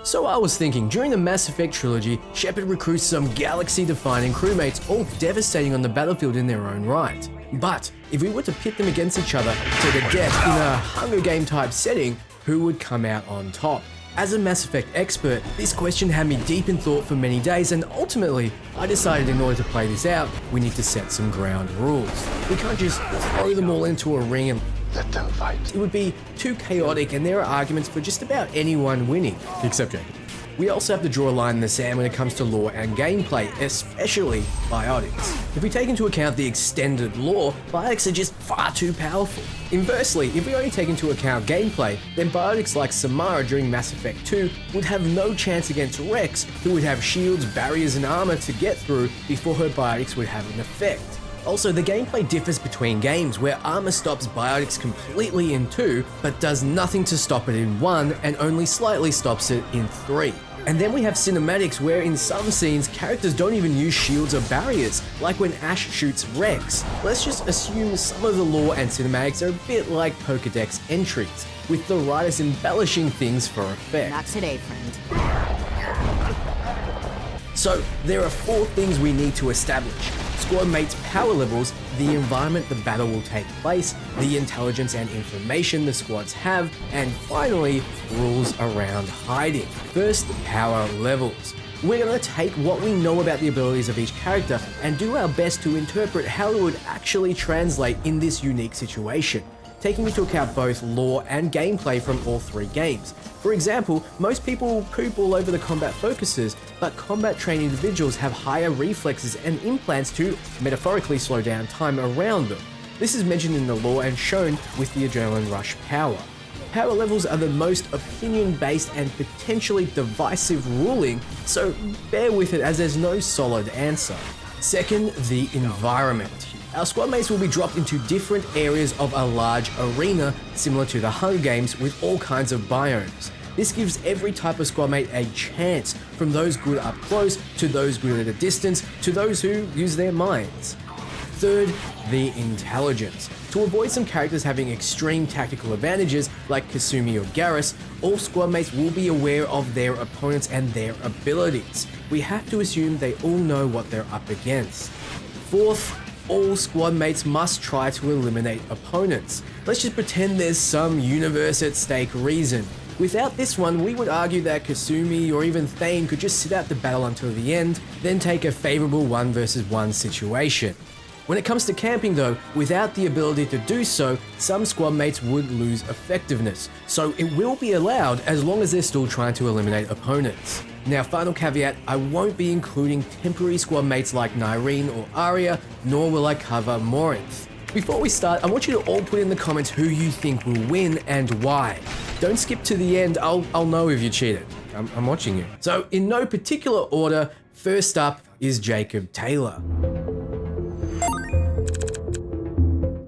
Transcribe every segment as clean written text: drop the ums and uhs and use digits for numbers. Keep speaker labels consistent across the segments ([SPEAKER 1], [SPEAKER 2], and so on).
[SPEAKER 1] So I was thinking, during the Mass Effect Trilogy, Shepard recruits some galaxy-defining crewmates, all devastating on the battlefield in their own right. But if we were to pit them against each other to the death in a Hunger Game type setting, who would come out on top? As a Mass Effect expert, this question had me deep in thought for many days, and ultimately, I decided in order to play this out, we need to set some ground rules. We can't just throw them all into a ring and
[SPEAKER 2] let them fight.
[SPEAKER 1] it would be too chaotic, and there are arguments for just about anyone winning, except Jacob. We also have to draw a line in the sand when it comes to lore and gameplay, especially biotics. If we take into account the extended lore, biotics are just far too powerful. Inversely, if we only take into account gameplay, then biotics like Samara during Mass Effect 2 would have no chance against Wrex, who would have shields, barriers and armor to get through before her biotics would have an effect. Also, the gameplay differs between games, where armor stops biotics completely in 2, but does nothing to stop it in 1, and only slightly stops it in 3. And then we have cinematics, where in some scenes, characters don't even use shields or barriers, like when Ash shoots Wrex. Let's just assume some of the lore and cinematics are a bit like Pokédex entries, with the writers embellishing things for effect.
[SPEAKER 3] Not today, friend.
[SPEAKER 1] So, there are 4 things we need to establish: squad mates' power levels, the environment the battle will take place, the intelligence and information the squads have, and finally, rules around hiding. First, power levels. We're going to take what we know about the abilities of each character and do our best to interpret how it would actually translate in this unique situation, taking into account both lore and gameplay from all 3 games. For example, most people poop all over the combat focuses, but combat trained individuals have higher reflexes and implants to metaphorically slow down time around them. This is mentioned in the lore and shown with the adrenaline rush power. Power levels are the most opinion-based and potentially divisive ruling, so bear with it as there's no solid answer. Second, the environment. Our squad mates will be dropped into different areas of a large arena, similar to the Hunger Games, with all kinds of biomes. This gives every type of squad mate a chance, from those good up close, to those good at a distance, to those who use their minds. Third, the intelligence. To avoid some characters having extreme tactical advantages, like Kasumi or Garrus, all squad mates will be aware of their opponents and their abilities. We have to assume they all know what they're up against. Fourth, all squad mates must try to eliminate opponents. Let's just pretend there's some universe at stake reason. Without this one, we would argue that Kasumi or even Thane could just sit out the battle until the end, then take a favorable 1 versus 1 situation. When it comes to camping though, without the ability to do so, some squad mates would lose effectiveness, so it will be allowed as long as they're still trying to eliminate opponents. Now, final caveat, I won't be including temporary squad mates like Nyreen or Arya, nor will I cover Morinth. Before we start, I want you to all put in the comments who you think will win and why. Don't skip to the end, I'll know if you cheated. I'm watching you. So, in no particular order, first up is Jacob Taylor.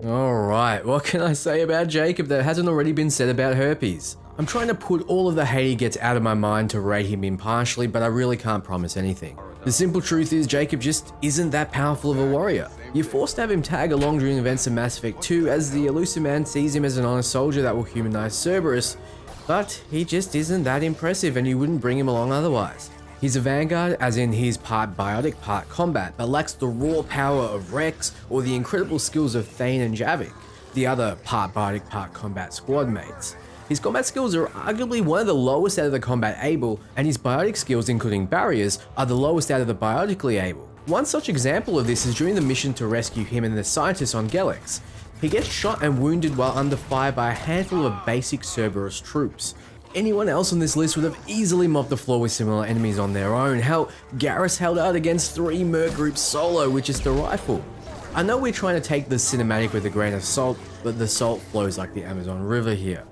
[SPEAKER 1] Alright, what can I say about Jacob that hasn't already been said about herpes? I'm trying to put all of the hate he gets out of my mind to rate him impartially, but I really can't promise anything. The simple truth is Jacob just isn't that powerful of a warrior. You're forced to have him tag along during events of Mass Effect 2 as the Elusive Man sees him as an honest soldier that will humanize Cerberus, but he just isn't that impressive and you wouldn't bring him along otherwise. He's a vanguard, as in he's part biotic, part combat, but lacks the raw power of Wrex or the incredible skills of Thane and Javik, the other part biotic, part combat squad mates. His combat skills are arguably one of the lowest out of the combat able, and his biotic skills, including barriers, are the lowest out of the biotically able. One such example of this is during the mission to rescue him and the scientists on Garrus. He gets shot and wounded while under fire by a handful of basic Cerberus troops. Anyone else on this list would have easily mopped the floor with similar enemies on their own. Hell, Garrus held out against 3 merc groups solo with just a rifle. I know we're trying to take the cinematic with a grain of salt, but the salt flows like the Amazon River here.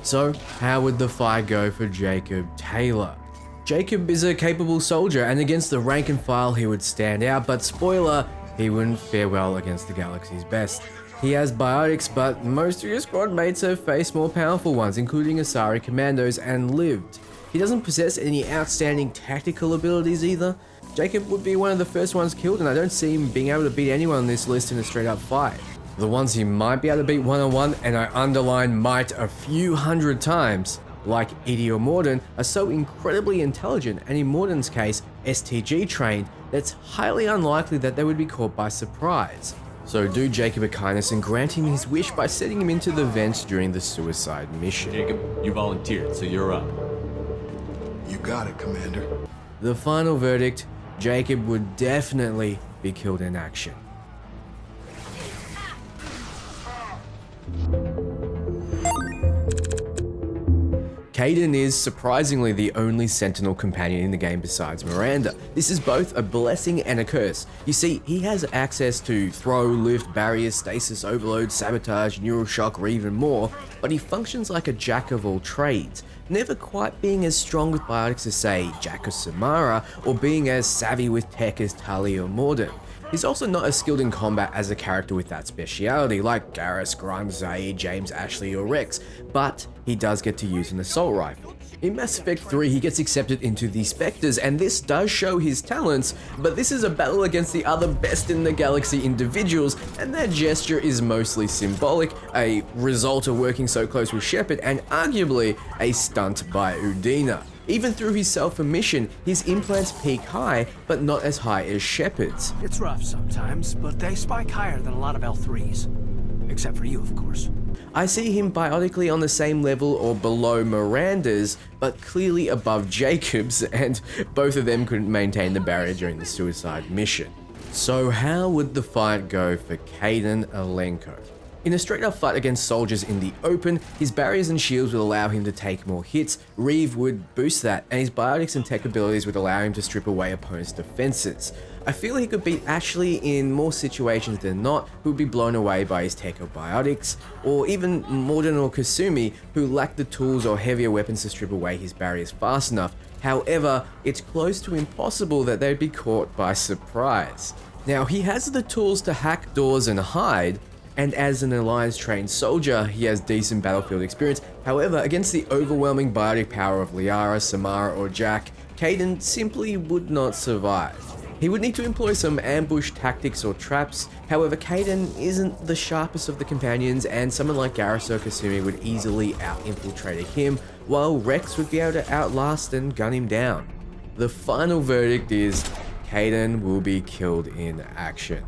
[SPEAKER 1] So, how would the fight go for Jacob Taylor? Jacob is a capable soldier, and against the rank and file he would stand out, but spoiler, he wouldn't fare well against the galaxy's best. He has biotics, but most of your squad mates have faced more powerful ones, including Asari commandos, and lived. He doesn't possess any outstanding tactical abilities either. Jacob would be one of the first ones killed, and I don't see him being able to beat anyone on this list in a straight up fight. The ones he might be able to beat one-on-one, and I underline might a few hundred times, like Edie or Mordin, are so incredibly intelligent and in Mordin's case, STG trained, that it's highly unlikely that they would be caught by surprise. So do Jacob a kindness and grant him his wish by setting him into the vents during the suicide mission.
[SPEAKER 2] Jacob, you volunteered, so you're up.
[SPEAKER 3] You got it, Commander.
[SPEAKER 1] The final verdict, Jacob would definitely be killed in action. Kaidan is surprisingly the only Sentinel companion in the game besides Miranda. This is both a blessing and a curse. You see, he has access to throw, lift, barriers, stasis, overload, sabotage, neural shock, or even more, but he functions like a jack of all trades, never quite being as strong with biotics as say Jack or Samara, or being as savvy with tech as Tali or Mordin. He's also not as skilled in combat as a character with that speciality, like Garrus, Grunt, Zaeed, James, Ashley, or Wrex, but he does get to use an assault rifle. In Mass Effect 3, he gets accepted into the Spectres, and this does show his talents, but this is a battle against the other best in the galaxy individuals, and that gesture is mostly symbolic, a result of working so close with Shepard, and arguably a stunt by Udina. Even through his self-emission, his implants peak high, but not as high as Shepard's.
[SPEAKER 4] It's rough sometimes, but they spike higher than a lot of L3s. Except for you, of course.
[SPEAKER 1] I see him biotically on the same level or below Miranda's, but clearly above Jacob's, and both of them couldn't maintain the barrier during the suicide mission. So how would the fight go for Kaidan Alenko? In a straight up fight against soldiers in the open, his barriers and shields would allow him to take more hits, Reeve would boost that, and his biotics and tech abilities would allow him to strip away opponents' defenses. I feel he could beat Ashley in more situations than not, who would be blown away by his tech or biotics, or even Mordin or Kasumi, who lack the tools or heavier weapons to strip away his barriers fast enough. However, it's close to impossible that they'd be caught by surprise. Now, he has the tools to hack doors and hide, and as an Alliance-trained soldier, he has decent battlefield experience. However, against the overwhelming biotic power of Liara, Samara, or Jack, Kaidan simply would not survive. He would need to employ some ambush tactics or traps. However, Kaidan isn't the sharpest of the companions, and someone like Garrus or Kasumi would easily out-infiltrate him, while Wrex would be able to outlast and gun him down. The final verdict is Kaidan will be killed in action.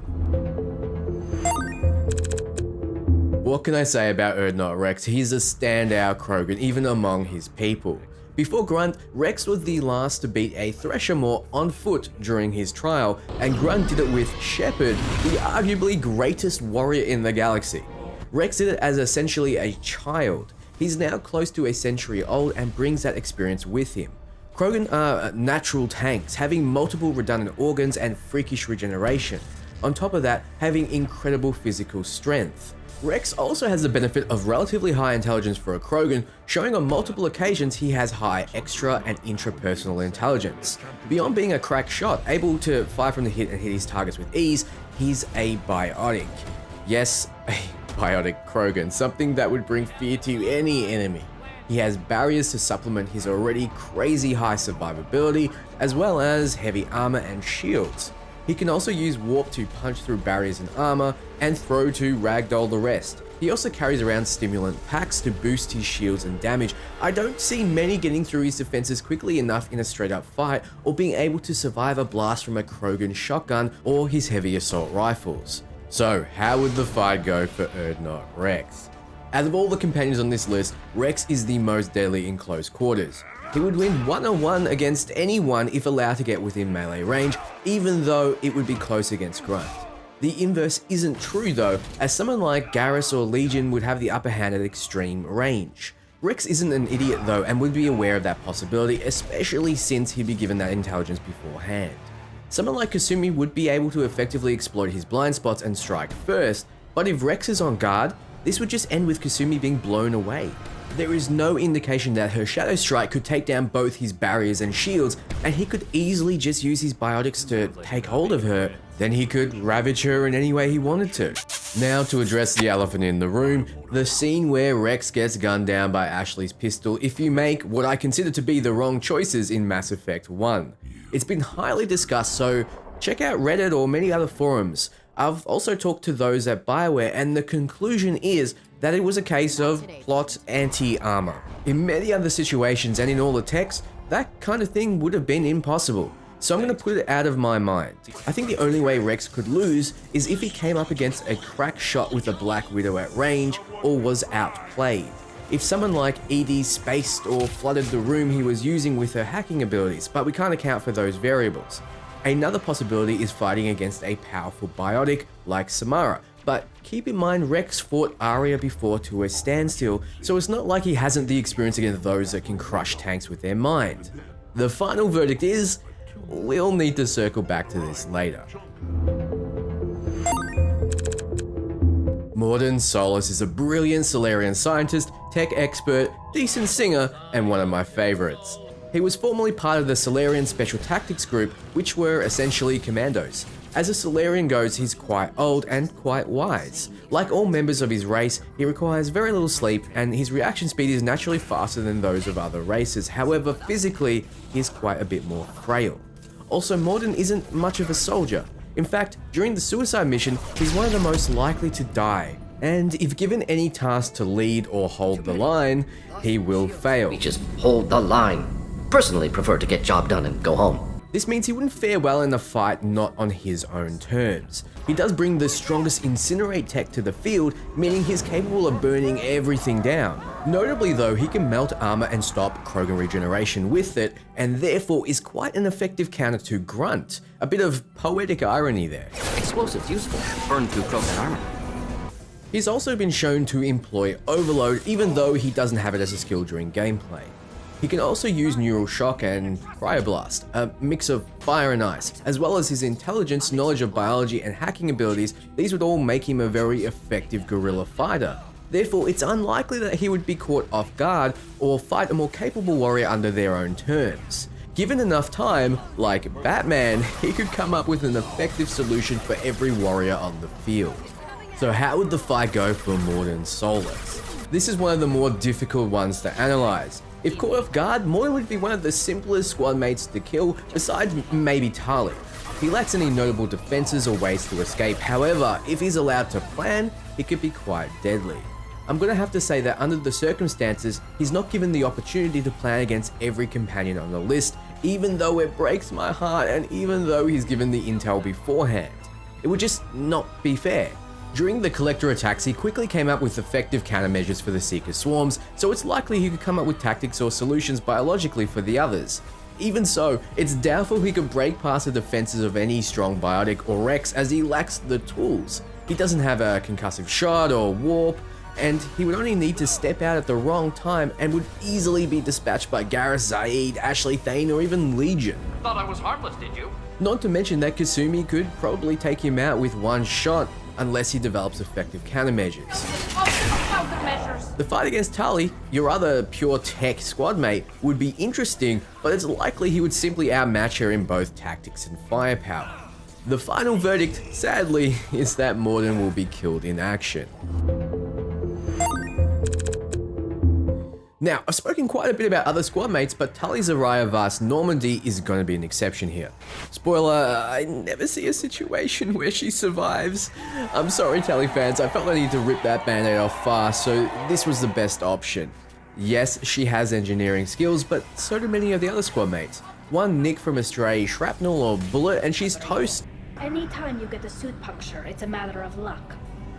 [SPEAKER 1] What can I say about Wrex? He's a standout Krogan, even among his people. Before Grunt, Wrex was the last to beat a Thresher Maw on foot during his trial, and Grunt did it with Shepard, the arguably greatest warrior in the galaxy. Wrex did it as essentially a child. He's now close to a century old and brings that experience with him. Krogan are natural tanks, having multiple redundant organs and freakish regeneration. On top of that, having incredible physical strength. Wrex also has the benefit of relatively high intelligence for a Krogan, showing on multiple occasions he has high extra and intrapersonal intelligence. Beyond being a crack shot, able to fire from the hip and hit his targets with ease, he's a biotic. Yes, a biotic Krogan, something that would bring fear to any enemy. He has barriers to supplement his already crazy high survivability, as well as heavy armor and shields. He can also use warp to punch through barriers and armor, and throw to ragdoll the rest. He also carries around stimulant packs to boost his shields and damage. I don't see many getting through his defenses quickly enough in a straight up fight, or being able to survive a blast from a Krogan shotgun or his heavy assault rifles. So how would the fight go for Wrex? Out of all the companions on this list, Wrex is the most deadly in close quarters. He would win one-on-one against anyone if allowed to get within melee range, even though it would be close against Grunt. The inverse isn't true though, as someone like Garrus or Legion would have the upper hand at extreme range. Wrex isn't an idiot though, and would be aware of that possibility, especially since he'd be given that intelligence beforehand. Someone like Kasumi would be able to effectively exploit his blind spots and strike first, but if Wrex is on guard, this would just end with Kasumi being blown away. There is no indication that her Shadow Strike could take down both his barriers and shields, and he could easily just use his biotics to take hold of her, then he could ravage her in any way he wanted to. Now to address the elephant in the room, the scene where Wrex gets gunned down by Ashley's pistol if you make what I consider to be the wrong choices in Mass Effect 1. It's been highly discussed, so check out Reddit or many other forums. I've also talked to those at Bioware, and the conclusion is that it was a case of plot anti-armor. In many other situations and in all the texts, that kind of thing would have been impossible. So I'm going to put it out of my mind. I think the only way Wrex could lose is if he came up against a crack shot with a Black Widow at range or was outplayed. If someone like ED spaced or flooded the room he was using with her hacking abilities, but we can't account for those variables. Another possibility is fighting against a powerful biotic like Samara, but keep in mind Wrex fought Aria before to a standstill, so it's not like he hasn't the experience against those that can crush tanks with their mind. The final verdict is, we'll need to circle back to this later. Mordin Solus is a brilliant Salarian scientist, tech expert, decent singer, and one of my favorites. He was formerly part of the Salarian Special Tactics Group, which were essentially commandos. As a Salarian goes, he's quite old and quite wise. Like all members of his race, he requires very little sleep, and his reaction speed is naturally faster than those of other races. However, physically, he's quite a bit more frail. Also, Mordin isn't much of a soldier. In fact, during the suicide mission, he's one of the most likely to die. And if given any task to lead or hold the line, he will fail.
[SPEAKER 5] We just hold the line. Personally prefer to get job done and go home.
[SPEAKER 1] This means he wouldn't fare well in a fight not on his own terms. He does bring the strongest incinerate tech to the field, meaning he's capable of burning everything down. Notably though, he can melt armor and stop Krogan regeneration with it, and therefore is quite an effective counter to Grunt. A bit of poetic irony there.
[SPEAKER 5] Explosives useful. Burn through Krogan armor.
[SPEAKER 1] He's also been shown to employ Overload, even though he doesn't have it as a skill during gameplay. He can also use Neural Shock and Cryoblast, a mix of fire and ice, as well as his intelligence, knowledge of biology, and hacking abilities. These would all make him a very effective guerrilla fighter. Therefore, it's unlikely that he would be caught off guard or fight a more capable warrior under their own terms. Given enough time, like Batman, he could come up with an effective solution for every warrior on the field. So how would the fight go for Mordin Solus? This is one of the more difficult ones to analyze. If caught off guard, Mordin would be one of the simplest squad mates to kill, besides maybe Tali. He lacks any notable defenses or ways to escape. However, if he's allowed to plan, it could be quite deadly. I'm gonna have to say that under the circumstances, he's not given the opportunity to plan against every companion on the list, even though it breaks my heart and even though he's given the intel beforehand. It would just not be fair. During the Collector attacks, he quickly came up with effective countermeasures for the Seeker swarms, so it's likely he could come up with tactics or solutions biologically for the others. Even so, it's doubtful he could break past the defenses of any strong biotic or Wrex, as he lacks the tools. He doesn't have a concussive shot or warp, and he would only need to step out at the wrong time and would easily be dispatched by Garrus, Zaeed, Ashley, Thane, or even Legion.
[SPEAKER 6] Thought I was harmless, did you?
[SPEAKER 1] Not to mention that Kasumi could probably take him out with one shot, unless he develops effective countermeasures. The fight against Tali, your other pure tech squad mate, would be interesting, but it's likely he would simply outmatch her in both tactics and firepower. The final verdict, sadly, is that Mordin will be killed in action. Now, I've spoken quite a bit about other squad mates, but Tali Zaraya Vast Normandy is going to be an exception here. Spoiler, I never see a situation where she survives. I'm sorry, Tali fans, I felt I needed to rip that band-aid off fast, so this was the best option. Yes, she has engineering skills, but so do many of the other squad mates. One nick from a stray shrapnel or bullet and she's toast.
[SPEAKER 7] Anytime you get a suit puncture, it's a matter of luck.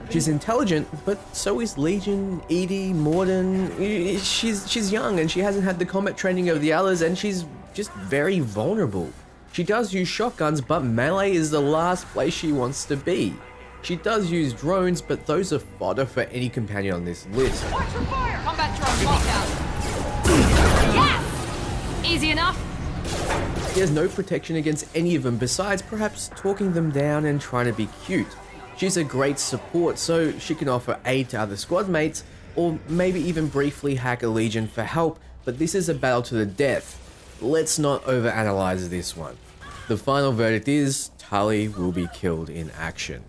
[SPEAKER 1] She's intelligent, but so is Legion, Edie, Mordin. She's young and she hasn't had the combat training of the others, and she's just very vulnerable. She does use shotguns, but melee is the last place she wants to be. She does use drones, but those are fodder for any companion on this list.
[SPEAKER 6] Watch your fire! Combat drone locked
[SPEAKER 8] Yes! Easy enough.
[SPEAKER 1] She has no protection against any of them besides perhaps talking them down and trying to be cute. She's a great support, so she can offer aid to other squad mates, or maybe even briefly hack a Legion for help, but this is a battle to the death. Let's not overanalyze this one. The final verdict is, Tali will be killed in action.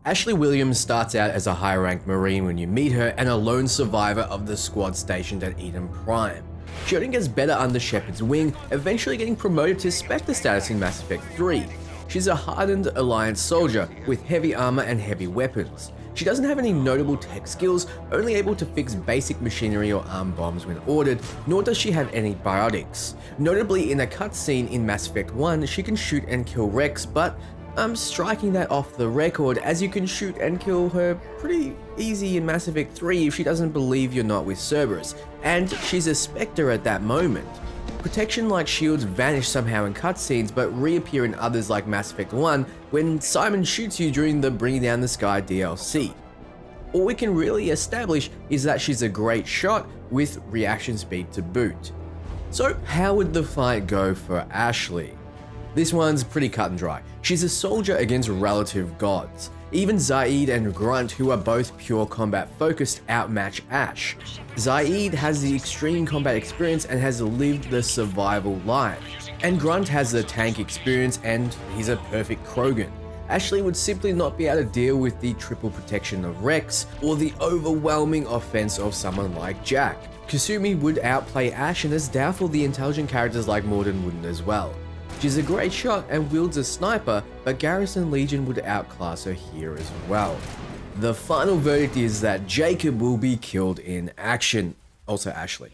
[SPEAKER 1] Ashley Williams starts out as a high-ranked Marine when you meet her, and a lone survivor of the squad stationed at Eden Prime. She only gets better under Shepard's wing, eventually getting promoted to Spectre status in Mass Effect 3. She's a hardened Alliance soldier with heavy armor and heavy weapons. She doesn't have any notable tech skills, only able to fix basic machinery or arm bombs when ordered, nor does she have any biotics. Notably, in a cutscene in Mass Effect 1, she can shoot and kill Wrex, but I'm striking that off the record, as you can shoot and kill her pretty easy in Mass Effect 3 if she doesn't believe you're not with Cerberus, and she's a Spectre at that moment. Protection-like shields vanish somehow in cutscenes but reappear in others like Mass Effect 1 when Simon shoots you during the Bringing Down the Sky DLC. All we can really establish is that she's a great shot with reaction speed to boot. So how would the fight go for Ashley? This one's pretty cut and dry. She's a soldier against relative gods. Even Zaeed and Grunt, who are both pure combat focused, outmatch Ash. Zaeed has the extreme combat experience and has lived the survival life. And Grunt has the tank experience and he's a perfect Krogan. Ashley would simply not be able to deal with the triple protection of Wrex or the overwhelming offense of someone like Jack. Kasumi would outplay Ash, and it's doubtful the intelligent characters like Mordin wouldn't as well. She's a great shot and wields a sniper, but Garrus and Legion would outclass her here as well. The final verdict is that Jacob will be killed in action. Also Ashley.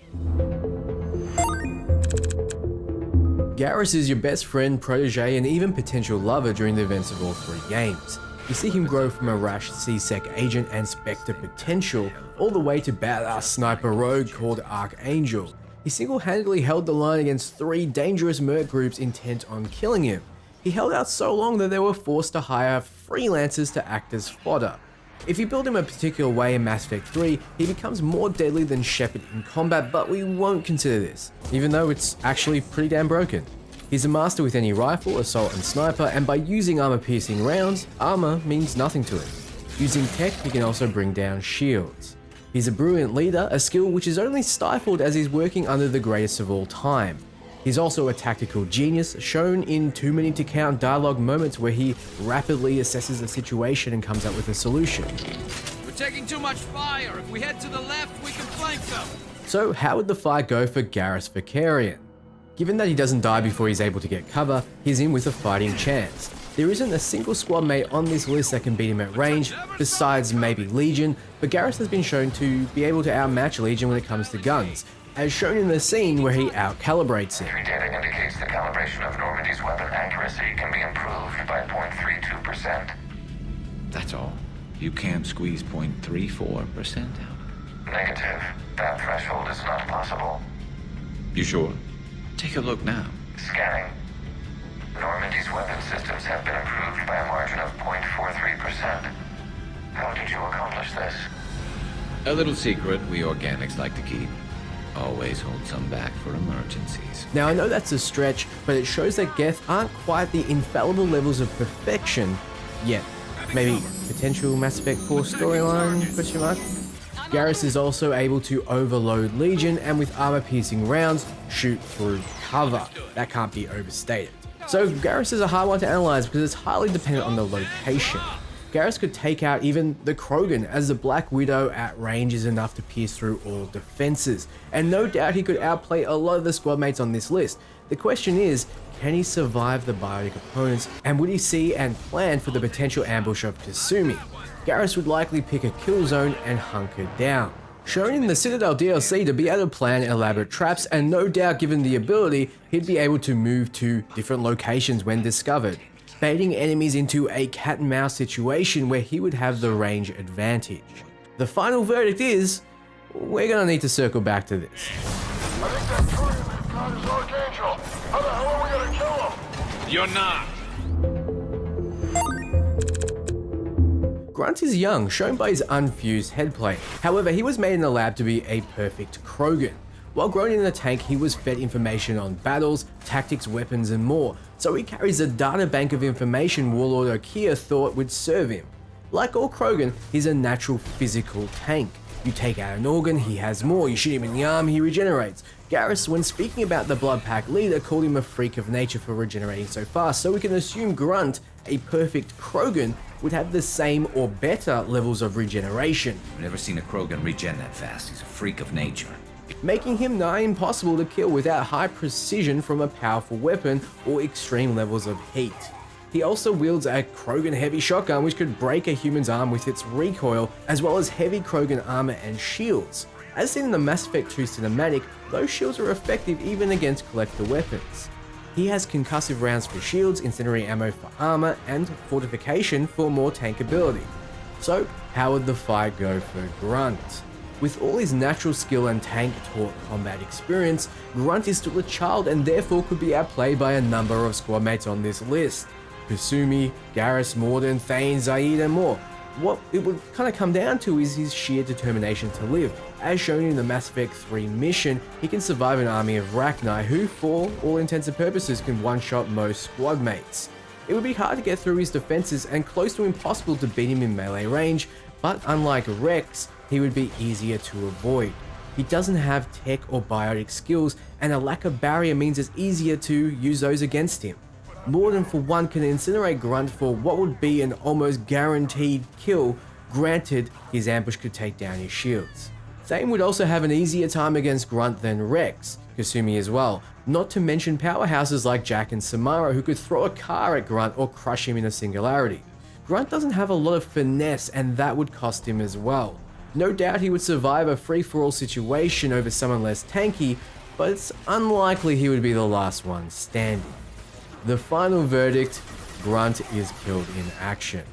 [SPEAKER 1] Garrus is your best friend, protege, and even potential lover during the events of all 3 games. You see him grow from a rash C-Sec agent and Spectre potential, all the way to badass sniper rogue called Archangel. He single-handedly held the line against 3 dangerous merc groups intent on killing him. He held out so long that they were forced to hire freelancers to act as fodder. If you build him a particular way in Mass Effect 3, he becomes more deadly than Shepard in combat, but we won't consider this, even though it's actually pretty damn broken. He's a master with any rifle, assault and sniper, and by using armor-piercing rounds, armor means nothing to him. Using tech, he can also bring down shields. He's a brilliant leader, a skill which is only stifled as he's working under the greatest of all time. He's also a tactical genius, shown in too many to count dialogue moments where he rapidly assesses the situation and comes up with a solution.
[SPEAKER 9] We're taking too much fire. If we head to the left, we can flank them.
[SPEAKER 1] So how would the fight go for Garrus Vakarian? Given that he doesn't die before he's able to get cover, he's in with a fighting chance. There isn't a single squad mate on this list that can beat him at range, besides maybe Legion, but Garrus has been shown to be able to outmatch Legion when it comes to guns, as shown in the scene where he out-calibrates him.
[SPEAKER 10] Data indicates the calibration of Normandy's weapon accuracy can be improved by 0.32%.
[SPEAKER 11] That's all? You can't squeeze 0.34% out?
[SPEAKER 10] Negative. That threshold is not possible.
[SPEAKER 11] You sure? Take a look now.
[SPEAKER 10] Scanning. Normandy's weapon systems have been improved by a margin of 0.43%. How did you accomplish this?
[SPEAKER 11] A little secret we organics like to keep. Always hold some back for emergencies.
[SPEAKER 1] Now I know that's a stretch, but it shows that Geth aren't quite the infallible levels of perfection yet. Maybe potential Mass Effect 4 storyline, question mark? Garrus is also able to overload Legion and with armor-piercing rounds, shoot through cover. That can't be overstated. So Garrus is a hard one to analyze because it's highly dependent on the location. Garrus could take out even the Krogan, as the Black Widow at range is enough to pierce through all defenses, and no doubt he could outplay a lot of the squad mates on this list. The question is, can he survive the biotic opponents, and would he see and plan for the potential ambush of Kasumi? Garrus would likely pick a kill zone and hunker down. Shown in the Citadel DLC to be able to plan elaborate traps, and no doubt given the ability, he'd be able to move to different locations when discovered, baiting enemies into a cat and mouse situation where he would have the range advantage. The final verdict is, we're gonna need to circle back to this.
[SPEAKER 3] I think that Krogan they've got is Archangel. How the hell are we gonna kill him?
[SPEAKER 9] You're not.
[SPEAKER 1] Grunt is young, shown by his unfused headplate. However, he was made in the lab to be a perfect Krogan. While growing in the tank, he was fed information on battles, tactics, weapons, and more, so he carries a data bank of information Warlord Okia thought would serve him. Like all Krogan, he's a natural physical tank. You take out an organ, he has more. You shoot him in the arm, he regenerates. Garrus, when speaking about the Blood Pack leader, called him a freak of nature for regenerating so fast, so we can assume Grunt, a perfect Krogan, would have the same or better levels of regeneration.
[SPEAKER 11] I've never seen a Krogan regen that fast. He's a freak of nature.
[SPEAKER 1] making him nigh impossible to kill without high precision from a powerful weapon or extreme levels of heat. He also wields a Krogan heavy shotgun which could break a human's arm with its recoil, as well as heavy Krogan armor and shields. As seen in the Mass Effect 2 cinematic, those shields are effective even against collector weapons. He has concussive rounds for shields, incendiary ammo for armor, and fortification for more tankability. So, how would the fight go for Grunt? With all his natural skill and tank-taught combat experience, Grunt is still a child and therefore could be outplayed by a number of squad mates on this list. Kasumi, Garrus, Mordin, Thane, Zaeed, and more. What it would kind of come down to is his sheer determination to live. As shown in the Mass Effect 3 mission, he can survive an army of Rachni who, for all intents and purposes, can one-shot most squad mates. It would be hard to get through his defenses and close to impossible to beat him in melee range, but unlike Wrex, he would be easier to avoid. He doesn't have tech or biotic skills, and a lack of barrier means it's easier to use those against him. Mordin for one can incinerate Grunt for what would be an almost guaranteed kill, granted his ambush could take down his shields. Thane would also have an easier time against Grunt than Wrex, Kasumi as well, not to mention powerhouses like Jak and Samara who could throw a car at Grunt or crush him in a singularity. Grunt doesn't have a lot of finesse and that would cost him as well. No doubt he would survive a free-for-all situation over someone less tanky, but it's unlikely he would be the last one standing. The final verdict, Grunt is killed in action.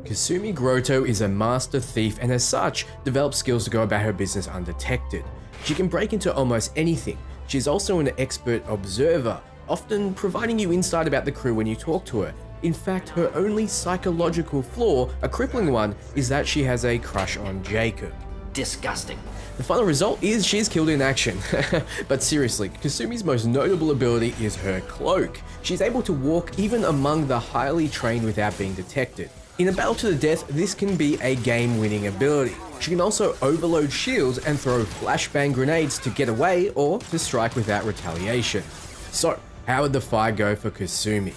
[SPEAKER 1] Kasumi Grotto is a master thief and as such, develops skills to go about her business undetected. She can break into almost anything. She's also an expert observer, often providing you insight about the crew when you talk to her. In fact, her only psychological flaw, a crippling one, is that she has a crush on Jacob.
[SPEAKER 5] Disgusting.
[SPEAKER 1] The final result is she's killed in action. But seriously, Kasumi's most notable ability is her cloak. She's able to walk even among the highly trained without being detected. In a battle to the death, this can be a game-winning ability. She can also overload shields and throw flashbang grenades to get away or to strike without retaliation. So, how would the fight go for Kasumi?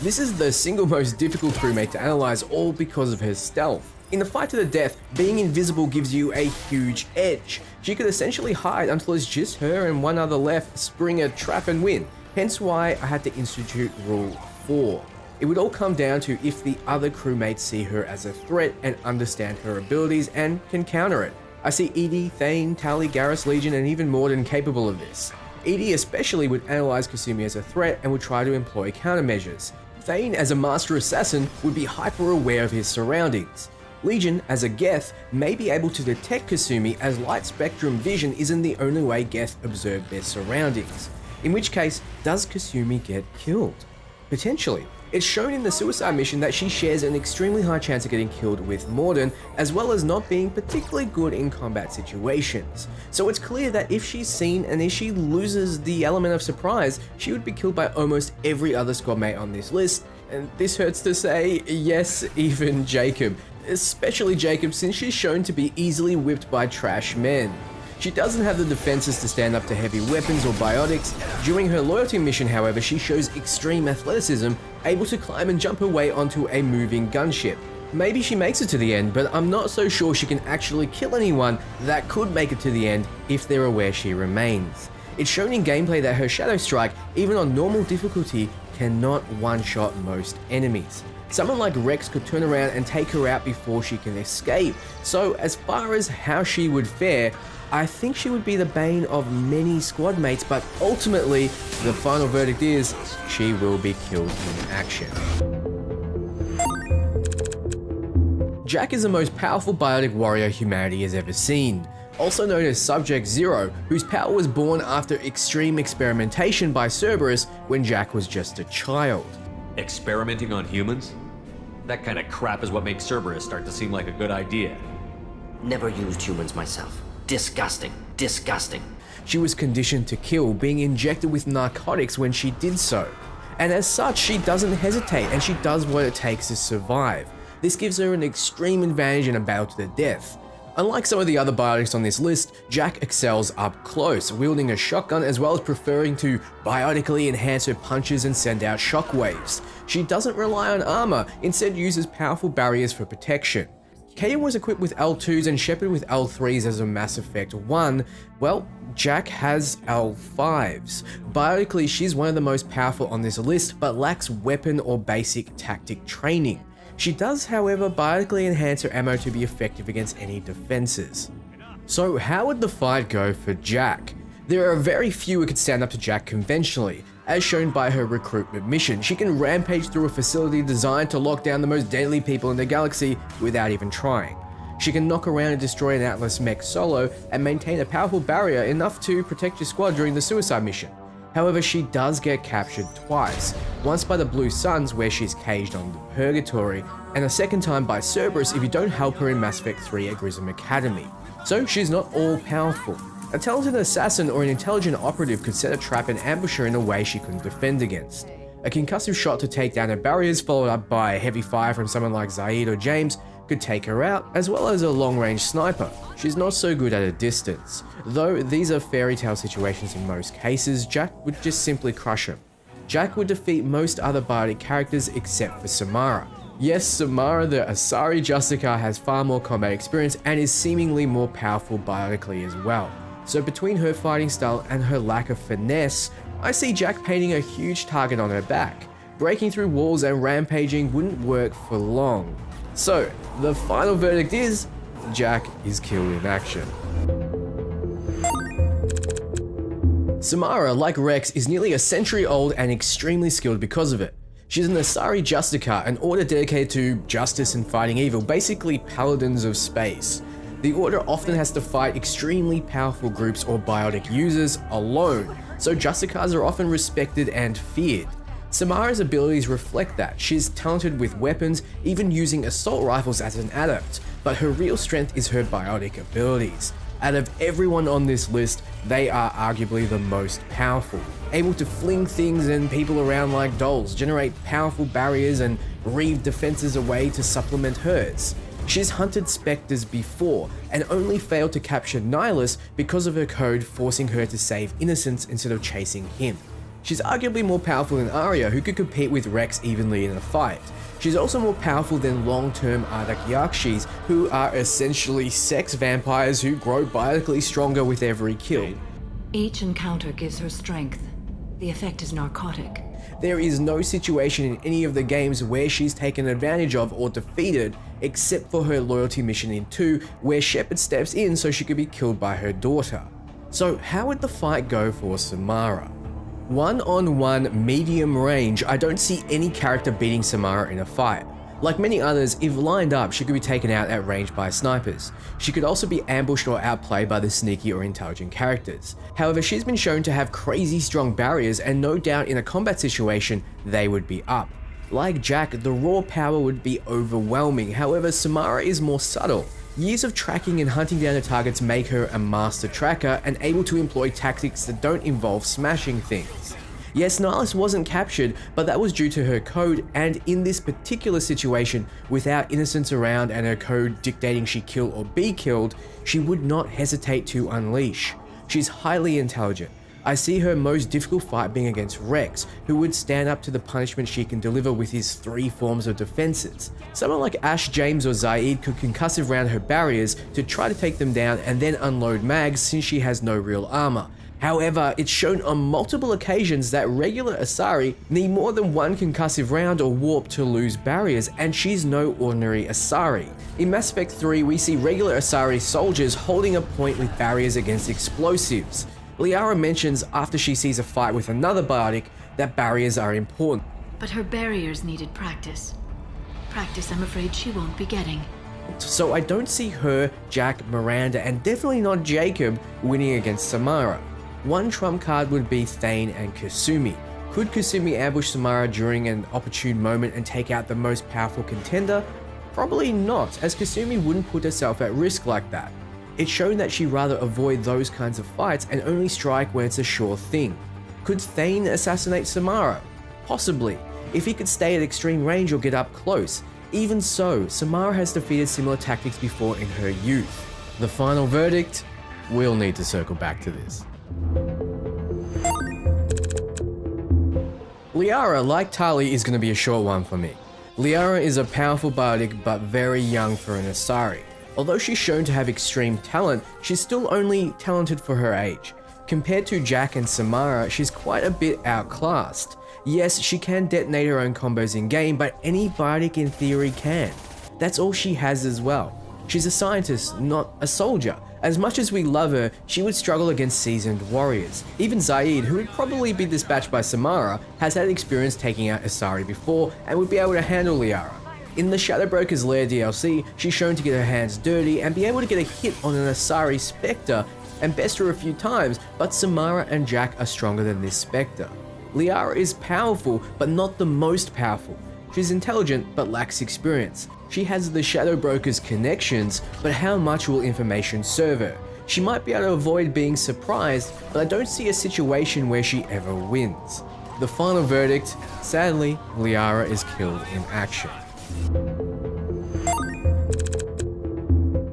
[SPEAKER 1] This is the single most difficult crewmate to analyze, all because of her stealth. In the fight to the death, being invisible gives you a huge edge. She could essentially hide until it's just her and one other left, spring a trap and win. Hence why I had to institute Rule 4. It would all come down to if the other crewmates see her as a threat and understand her abilities and can counter it. I see Edie, Thane, Tali, Garrus, Legion, and even Mordin capable of this. Edie especially would analyze Kasumi as a threat and would try to employ countermeasures. Thane, as a master assassin, would be hyper aware of his surroundings. Legion, as a Geth, may be able to detect Kasumi as light spectrum vision isn't the only way Geth observe their surroundings. In which case, does Kasumi get killed? Potentially. It's shown in the suicide mission that she shares an extremely high chance of getting killed with Mordin, as well as not being particularly good in combat situations. So it's clear that if she's seen and if she loses the element of surprise, she would be killed by almost every other squad mate on this list. And this hurts to say, yes, even Jacob. Especially Jacob, since she's shown to be easily whipped by trash men. She doesn't have the defenses to stand up to heavy weapons or biotics. During her loyalty mission, however, she shows extreme athleticism, able to climb and jump her way onto a moving gunship. Maybe she makes it to the end, but I'm not so sure she can actually kill anyone that could make it to the end if they're aware she remains. It's shown in gameplay that her Shadow Strike, even on normal difficulty, cannot one-shot most enemies. Someone like Wrex could turn around and take her out before she can escape. So as far as how she would fare, I think she would be the bane of many squad mates, but ultimately, the final verdict is she will be killed in action. Jak is the most powerful biotic warrior humanity has ever seen, also known as Subject Zero, whose power was born after extreme experimentation by Cerberus when Jak was just a child.
[SPEAKER 2] Experimenting on humans? That kind of crap is what makes Cerberus start to seem like a good idea.
[SPEAKER 5] Never used humans myself. Disgusting. Disgusting.
[SPEAKER 1] She was conditioned to kill, being injected with narcotics when she did so. And as such, she doesn't hesitate and she does what it takes to survive. This gives her an extreme advantage in a battle to the death. Unlike some of the other biotics on this list, Jak excels up close, wielding a shotgun as well as preferring to biotically enhance her punches and send out shockwaves. She doesn't rely on armor, instead uses powerful barriers for protection. Kaidan was equipped with L2s and Shepard with L3s as of Mass Effect 1, well, Jack has L5s. Biotically, she's one of the most powerful on this list, but lacks weapon or basic tactic training. She does, however, biotically enhance her ammo to be effective against any defenses. So how would the fight go for Jack? There are very few who could stand up to Jack conventionally. As shown by her recruitment mission, she can rampage through a facility designed to lock down the most deadly people in the galaxy without even trying. She can knock around and destroy an Atlas mech solo and maintain a powerful barrier enough to protect your squad during the suicide mission. However, she does get captured twice, once by the Blue Suns where she's caged on the Purgatory, and a second time by Cerberus if you don't help her in Mass Effect 3 at Grissom Academy. So she's not all powerful. A talented assassin or an intelligent operative could set a trap and ambush her in a way she couldn't defend against. A concussive shot to take down her barriers followed up by heavy fire from someone like Zaeed or James could take her out, as well as a long-range sniper. She's not so good at a distance. Though these are fairy tale situations in most cases, Jack would just simply crush him. Jack would defeat most other biotic characters except for Samara. Yes, Samara the Asari Justicar has far more combat experience and is seemingly more powerful biotically as well. So between her fighting style and her lack of finesse, I see Jack painting a huge target on her back. Breaking through walls and rampaging wouldn't work for long. So, the final verdict is, Jack is killed in action. Samara, like Wrex, is nearly a century old and extremely skilled because of it. She's an Asari Justicar, an order dedicated to justice and fighting evil, basically paladins of space. The order often has to fight extremely powerful groups or biotic users alone, so Justicars are often respected and feared. Samara's abilities reflect that. She's talented with weapons, even using assault rifles as an adept, but her real strength is her biotic abilities. Out of everyone on this list, they are arguably the most powerful, able to fling things and people around like dolls, generate powerful barriers and reave defenses away to supplement hers. She's hunted specters before and only failed to capture Nihilus because of her code forcing her to save innocents instead of chasing him. She's arguably more powerful than Arya, who could compete with Wrex evenly in a fight. She's also more powerful than long-term Ardak Yakshis, who are essentially sex vampires who grow biotically stronger with every kill.
[SPEAKER 12] Each encounter gives her strength. The effect is narcotic.
[SPEAKER 1] There is no situation in any of the games where she's taken advantage of or defeated, except for her loyalty mission in 2, where Shepard steps in so she could be killed by her daughter. So how would the fight go for Samara? One-on-one medium range, I don't see any character beating Samara in a fight. Like many others, if lined up, she could be taken out at range by snipers. She could also be ambushed or outplayed by the sneaky or intelligent characters. However, she's been shown to have crazy strong barriers, and no doubt in a combat situation, they would be up. Like Jack, the raw power would be overwhelming, however, Samara is more subtle. Years of tracking and hunting down her targets make her a master tracker and able to employ tactics that don't involve smashing things. Yes, Nihilus wasn't captured, but that was due to her code, and in this particular situation, without innocents around and her code dictating she kill or be killed, she would not hesitate to unleash. She's highly intelligent. I see her most difficult fight being against Wrex, who would stand up to the punishment she can deliver with his 3 forms of defenses. Someone like Ash, James or Zaeed could concussive round her barriers to try to take them down and then unload mags since she has no real armor. However, it's shown on multiple occasions that regular Asari need more than one concussive round or warp to lose barriers, and she's no ordinary Asari. In Mass Effect 3, we see regular Asari soldiers holding a point with barriers against explosives. Liara mentions after she sees a fight with another biotic that barriers are important.
[SPEAKER 12] But her barriers needed practice. Practice I'm afraid she won't be getting.
[SPEAKER 1] So I don't see her, Jack, Miranda, and definitely not Jacob winning against Samara. One trump card would be Thane and Kasumi. Could Kasumi ambush Samara during an opportune moment and take out the most powerful contender? Probably not, as Kasumi wouldn't put herself at risk like that. It's shown that she'd rather avoid those kinds of fights and only strike when it's a sure thing. Could Thane assassinate Samara? Possibly, if he could stay at extreme range or get up close. Even so, Samara has defeated similar tactics before in her youth. The final verdict? We'll need to circle back to this. Liara, like Tali, is going to be a short one for me. Liara is a powerful biotic but very young for an Asari. Although she's shown to have extreme talent, she's still only talented for her age. Compared to Jack and Samara, she's quite a bit outclassed. Yes, she can detonate her own combos in game, but any biotic in theory can. That's all she has as well. She's a scientist, not a soldier. As much as we love her, she would struggle against seasoned warriors. Even Zaeed, who would probably be dispatched by Samara, has had experience taking out Asari before and would be able to handle Liara. In the Shadow Broker's Lair DLC, she's shown to get her hands dirty and be able to get a hit on an Asari Spectre and best her a few times, but Samara and Jack are stronger than this Spectre. Liara is powerful, but not the most powerful. She's intelligent, but lacks experience. She has the Shadow Broker's connections, but how much will information serve her? She might be able to avoid being surprised, but I don't see a situation where she ever wins. The final verdict, sadly, Liara is killed in action.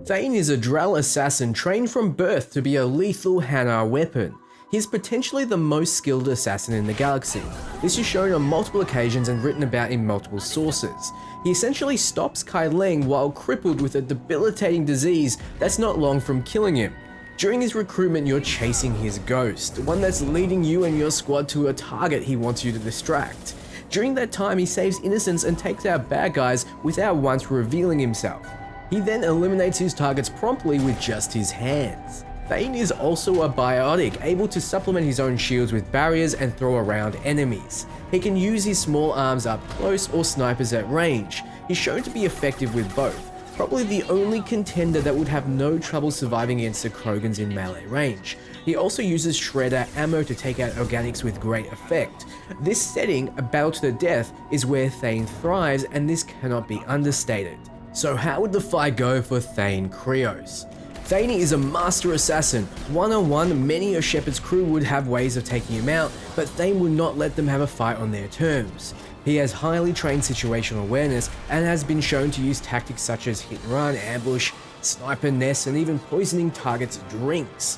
[SPEAKER 1] Thane is a Drell assassin trained from birth to be a lethal Hanar weapon. He's potentially the most skilled assassin in the galaxy. This is shown on multiple occasions and written about in multiple sources. He essentially stops Kaidan while crippled with a debilitating disease that's not long from killing him. During his recruitment, you're chasing his ghost, one that's leading you and your squad to a target he wants you to distract. During that time, he saves innocents and takes out bad guys without once revealing himself. He then eliminates his targets promptly with just his hands. Thane is also a biotic, able to supplement his own shields with barriers and throw around enemies. He can use his small arms up close or snipers at range. He's shown to be effective with both. Probably the only contender that would have no trouble surviving against the Krogans in melee range. He also uses shredder ammo to take out organics with great effect. This setting, a battle to the death, is where Thane thrives, and this cannot be understated. So how would the fight go for Thane Krios? Thane is a master assassin. One-on-one, many of Shepard's crew would have ways of taking him out, but Thane would not let them have a fight on their terms. He has highly trained situational awareness and has been shown to use tactics such as hit and run, ambush, sniper nests, and even poisoning targets' drinks.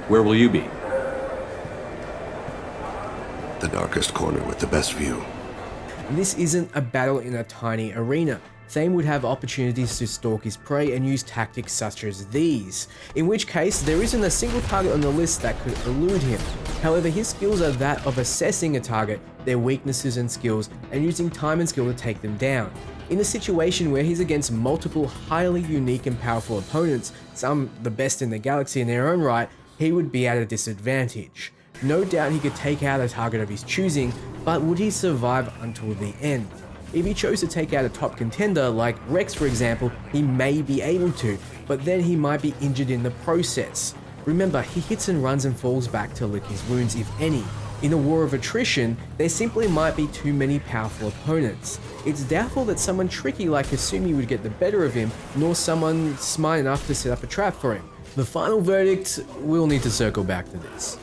[SPEAKER 2] Where will you be?
[SPEAKER 3] The darkest corner with the best view.
[SPEAKER 1] This isn't a battle in a tiny arena. Thane would have opportunities to stalk his prey and use tactics such as these, in which case there isn't a single target on the list that could elude him. However, his skills are that of assessing a target, their weaknesses and skills, and using time and skill to take them down. In a situation where he's against multiple highly unique and powerful opponents, some the best in the galaxy in their own right, he would be at a disadvantage. No doubt he could take out a target of his choosing, but would he survive until the end? If he chose to take out a top contender like Wrex for example, he may be able to, but then he might be injured in the process. Remember, he hits and runs and falls back to lick his wounds if any. In a war of attrition, there simply might be too many powerful opponents. It's doubtful that someone tricky like Kasumi would get the better of him, nor someone smart enough to set up a trap for him. The final verdict, we'll need to circle back to this.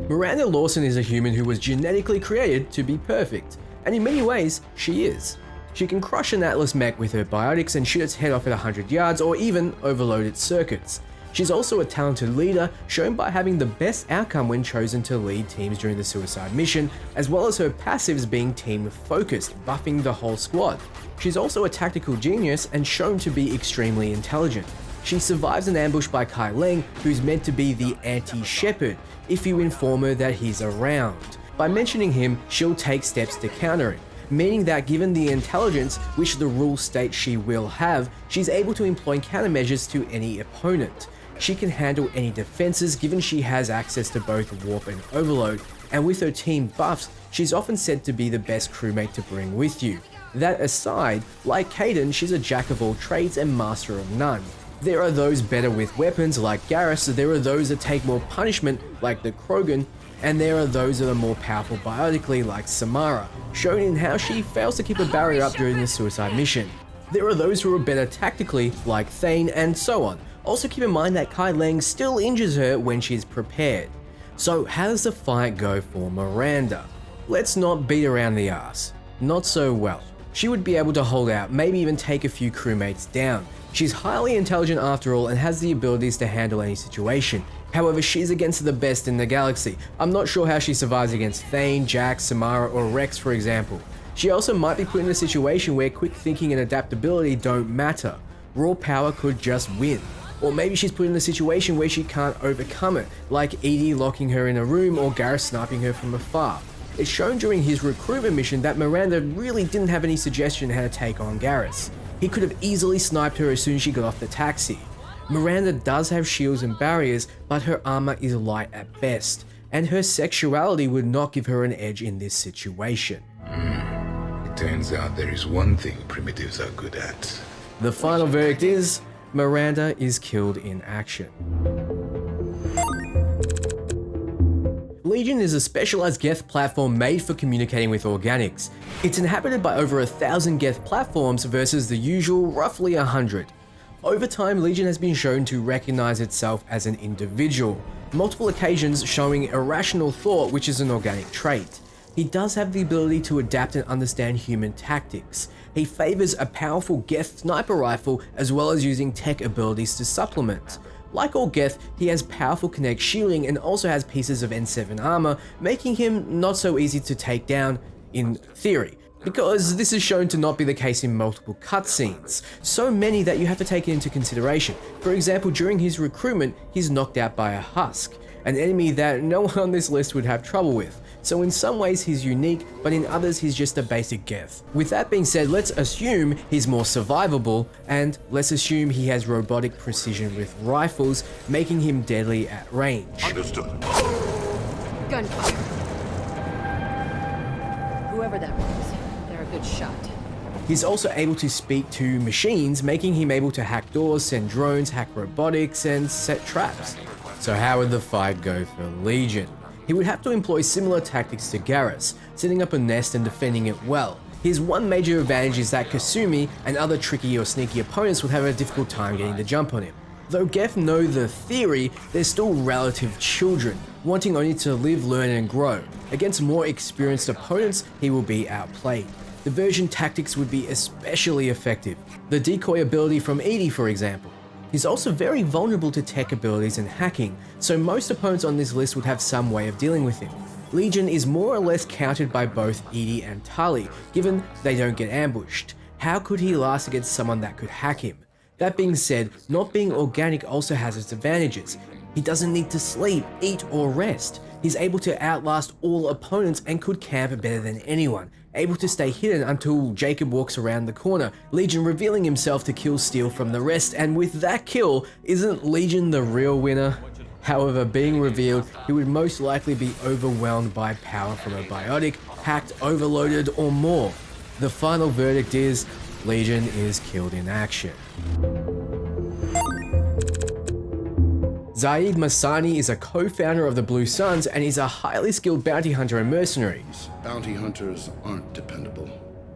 [SPEAKER 1] Miranda Lawson is a human who was genetically created to be perfect, and in many ways, she is. She can crush an Atlas mech with her biotics and shoot its head off at 100 yards or even overload its circuits. She's also a talented leader, shown by having the best outcome when chosen to lead teams during the suicide mission, as well as her passives being team-focused, buffing the whole squad. She's also a tactical genius and shown to be extremely intelligent. She survives an ambush by Kaidan, who's meant to be the anti-Shepard, if you inform her that he's around. By mentioning him, she'll take steps to counter him, meaning that given the intelligence, which the rules state she will have, she's able to employ countermeasures to any opponent. She can handle any defenses given she has access to both warp and overload, and with her team buffs, she's often said to be the best crewmate to bring with you. That aside, like Kaidan, she's a jack of all trades and master of none. There are those better with weapons like Garrus, there are those that take more punishment like the Krogan, and there are those that are more powerful biotically like Samara, shown in how she fails to keep a barrier up during the suicide mission. There are those who are better tactically like Thane, and so on. Also keep in mind that Kaidan still injures her when she's prepared. So how does the fight go for Miranda? Let's not beat around the ass. Not so well. She would be able to hold out, maybe even take a few crewmates down. She's highly intelligent after all and has the abilities to handle any situation. However, she's against the best in the galaxy. I'm not sure how she survives against Thane, Jack, Samara, or Wrex, for example. She also might be put in a situation where quick thinking and adaptability don't matter. Raw power could just win. Or maybe she's put in a situation where she can't overcome it, like Edie locking her in a room or Garrus sniping her from afar. It's shown during his recruitment mission that Miranda really didn't have any suggestion how to take on Garrus. He could have easily sniped her as soon as she got off the taxi. Miranda does have shields and barriers, but her armor is light at best, and her sexuality would not give her an edge in this situation.
[SPEAKER 13] It turns out there is one thing primitives are good at.
[SPEAKER 1] The final verdict is, Miranda is killed in action. Legion is a specialized Geth platform made for communicating with organics. It's inhabited by over 1,000 Geth platforms versus the usual roughly 100. Over time, Legion has been shown to recognize itself as an individual, multiple occasions showing irrational thought, which is an organic trait. He does have the ability to adapt and understand human tactics. He favors a powerful Geth sniper rifle as well as using tech abilities to supplement. Like all Geth, he has powerful kinetic shielding and also has pieces of N7 armor, making him not so easy to take down in theory, because this is shown to not be the case in multiple cutscenes, so many that you have to take it into consideration. For example, during his recruitment, he's knocked out by a husk, an enemy that no one on this list would have trouble with. So in some ways he's unique, but in others he's just a basic Geth. With that being said, let's assume he's more survivable, and let's assume he has robotic precision with rifles, making him deadly at range.
[SPEAKER 3] Understood.
[SPEAKER 8] Gunfire. Whoever that was, they're a good shot.
[SPEAKER 1] He's also able to speak to machines, making him able to hack doors, send drones, hack robotics, and set traps. So how would the fight go for Legion? He would have to employ similar tactics to Garrus, setting up a nest and defending it well. His one major advantage is that Kasumi and other tricky or sneaky opponents would have a difficult time getting the jump on him. Though Geth know the theory, they're still relative children, wanting only to live, learn and grow. Against more experienced opponents, he will be outplayed. Diversion tactics would be especially effective. The decoy ability from Edie, for example. He's also very vulnerable to tech abilities and hacking, so most opponents on this list would have some way of dealing with him. Legion is more or less countered by both Edie and Tali, given they don't get ambushed. How could he last against someone that could hack him? That being said, not being organic also has its advantages. He doesn't need to sleep, eat or rest. He's able to outlast all opponents and could camp better than anyone, able to stay hidden until Jacob walks around the corner, Legion revealing himself to kill steal from the rest, and with that kill, isn't Legion the real winner? However, being revealed, he would most likely be overwhelmed by power from a biotic, hacked, overloaded, or more. The final verdict is, Legion is killed in action. Zaeed Masani is a co-founder of the Blue Suns and is a highly skilled bounty hunter and mercenary.
[SPEAKER 14] Bounty hunters aren't dependable.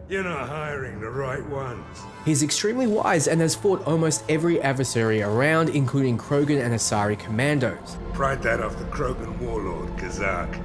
[SPEAKER 3] You're not hiring the right ones.
[SPEAKER 1] He's extremely wise and has fought almost every adversary around, including Krogan and Asari commandos.
[SPEAKER 3] Pried that off the Krogan warlord, Kazak.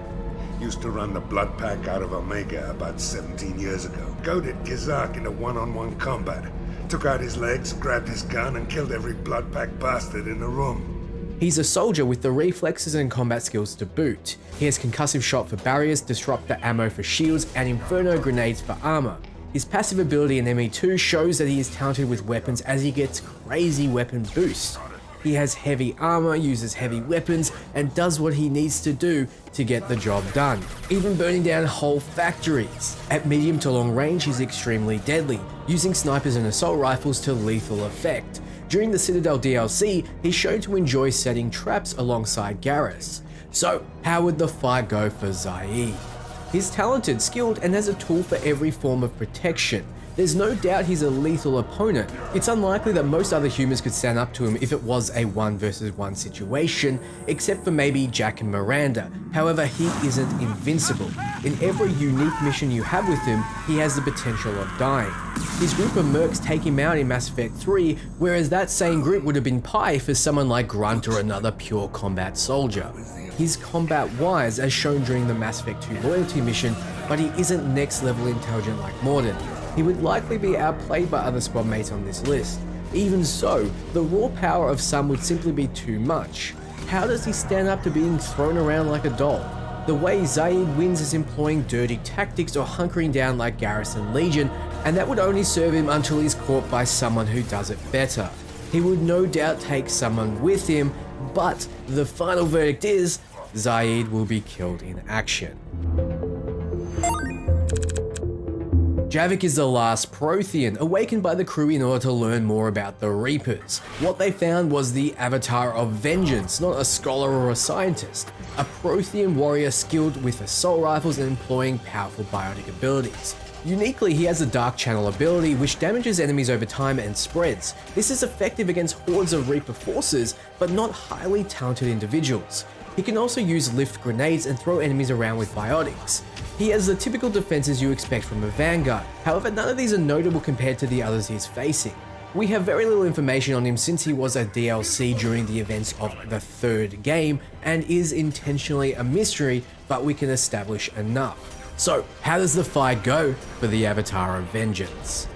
[SPEAKER 3] Used to run the Blood Pack out of Omega about 17 years ago. Goaded Kazak into one-on-one combat. Took out his legs, grabbed his gun, and killed every Blood Pack bastard in the room.
[SPEAKER 1] He's a soldier with the reflexes and combat skills to boot. He has concussive shot for barriers, disruptor ammo for shields, and inferno grenades for armor. His passive ability in ME2 shows that he is talented with weapons as he gets crazy weapon boosts. He has heavy armor, uses heavy weapons, and does what he needs to do to get the job done, even burning down whole factories. At medium to long range, he's extremely deadly, using snipers and assault rifles to lethal effect. During the Citadel DLC, he's shown to enjoy setting traps alongside Garrus. So, how would the fight go for Zaeed? He's talented, skilled, and has a tool for every form of protection. There's no doubt he's a lethal opponent. It's unlikely that most other humans could stand up to him if it was a 1 versus 1 situation, except for maybe Jack and Miranda. However, he isn't invincible. In every unique mission you have with him, he has the potential of dying. His group of mercs take him out in Mass Effect 3, whereas that same group would have been pie for someone like Grunt or another pure combat soldier. He's combat wise as shown during the Mass Effect 2 loyalty mission, but he isn't next level intelligent like Mordin. He would likely be outplayed by other squad mates on this list. Even so, the raw power of some would simply be too much. How does he stand up to being thrown around like a doll? The way Zaeed wins is employing dirty tactics or hunkering down like Garrus and Legion, and that would only serve him until he's caught by someone who does it better. He would no doubt take someone with him, but the final verdict is Zaeed will be killed in action. Javik is the last Prothean, awakened by the crew in order to learn more about the Reapers. What they found was the Avatar of Vengeance, not a scholar or a scientist. A Prothean warrior skilled with assault rifles and employing powerful biotic abilities. Uniquely, he has a Dark Channel ability which damages enemies over time and spreads. This is effective against hordes of Reaper forces, but not highly talented individuals. He can also use lift grenades and throw enemies around with biotics. He has the typical defenses you expect from a Vanguard, however none of these are notable compared to the others he's facing. We have very little information on him since he was a DLC during the events of the third game and is intentionally a mystery, but we can establish enough. So, how does the fight go for the Avatar of Vengeance?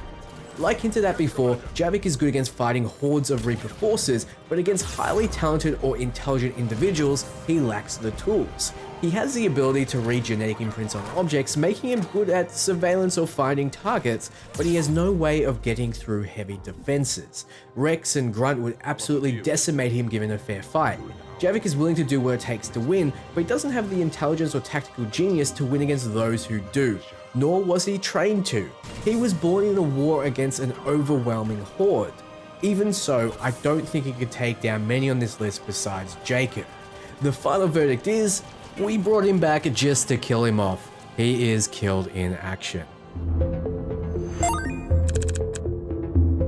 [SPEAKER 1] Like hinted at before, Javik is good against fighting hordes of Reaper forces, but against highly talented or intelligent individuals, he lacks the tools. He has the ability to read genetic imprints on objects, making him good at surveillance or finding targets, but he has no way of getting through heavy defenses. Wrex and Grunt would absolutely decimate him given a fair fight. Javik is willing to do what it takes to win, but he doesn't have the intelligence or tactical genius to win against those who do. Nor was he trained to. He was born in a war against an overwhelming horde. Even so, I don't think he could take down many on this list besides Jacob. The final verdict is, we brought him back just to kill him off. He is killed in action.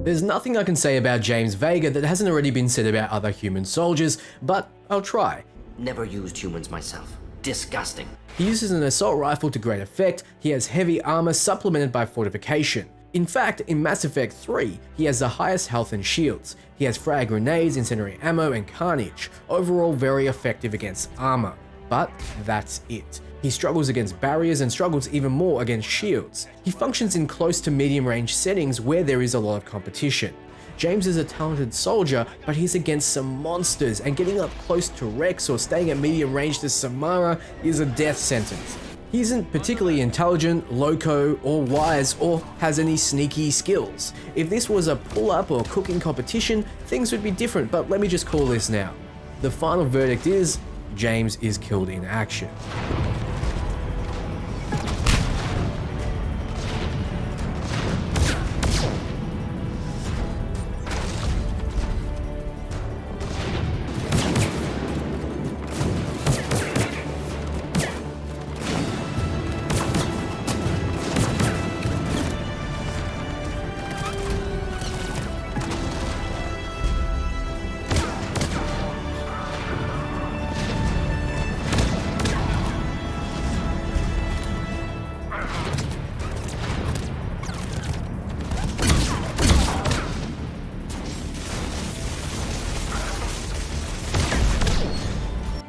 [SPEAKER 1] There's nothing I can say about James Vega that hasn't already been said about other human soldiers, but I'll try.
[SPEAKER 5] Never used humans myself. Disgusting.
[SPEAKER 1] He uses an assault rifle to great effect. He has heavy armor supplemented by fortification. In fact, in Mass Effect 3, he has the highest health and shields. He has frag grenades, incendiary ammo, and carnage. Overall very effective against armor. But that's it. He struggles against barriers and struggles even more against shields. He functions in close to medium range settings where there is a lot of competition. James is a talented soldier, but he's against some monsters, and getting up close to Wrex or staying at medium range to Samara is a death sentence. He isn't particularly intelligent, loco, or wise, or has any sneaky skills. If this was a pull-up or cooking competition, things would be different, but let me just call this now. The final verdict is, James is killed in action.